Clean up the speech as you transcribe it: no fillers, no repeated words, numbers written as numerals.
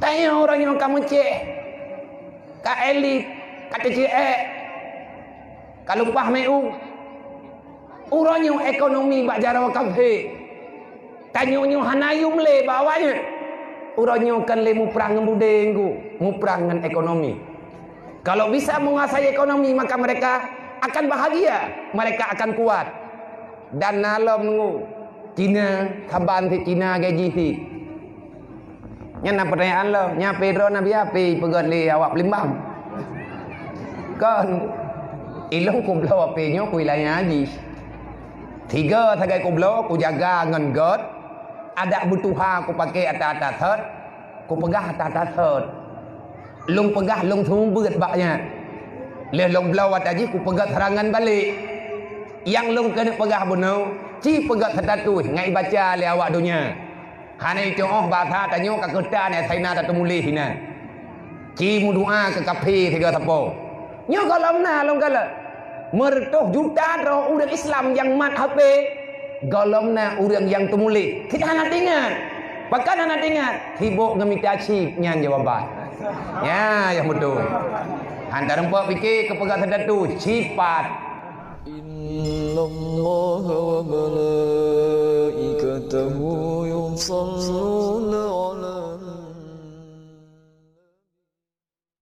Tanya orang yang kamu cek, ka elit, kata cek, kalau pah meu, orang yang ekonomi bak jarawa kafe, tanya yang hanayum le bawanya, orang yang kan le muprang ngembudenggu, muprang dengan ekonomi. Kalau bisa menguasai ekonomi maka mereka akan bahagia, mereka akan kuat. Dan nalam ngu, Cina, kaban ti Cina gaji ti. Nyana pertanyaan lo, nya Pedro Nabi api pegat li awak pelimbang. Kan ilong kublo api nyo ku wilayah haji. Tiga tagai kublo ku jaga ngan god. Ada butuha ku pakai atas-atas hot, ku pegah atas-atas hot. Long pegah long tumbet baknya. Le long blawat haji ku pegat serangan balik. Yang long kena pegah bunuh, ci pegat setatu ngai baca le awak dunia. Hanya itu bahasa tanya ke kerta ni saya nak temulih hina. Ci mu doa ke kafe tiga tapo. Nyo kalau na long kala. Mertuh juta roh orang Islam yang mat HP. Golom na orang yang temulih. Kita nak ingat. Bahkan nak ingat. Hibuk ngemita cip nyan jawaban. Ya, yang betul. Hantar empat fikir ke pegang tertentu. Cipat. Inna Allah wa malaikatahu yusalluna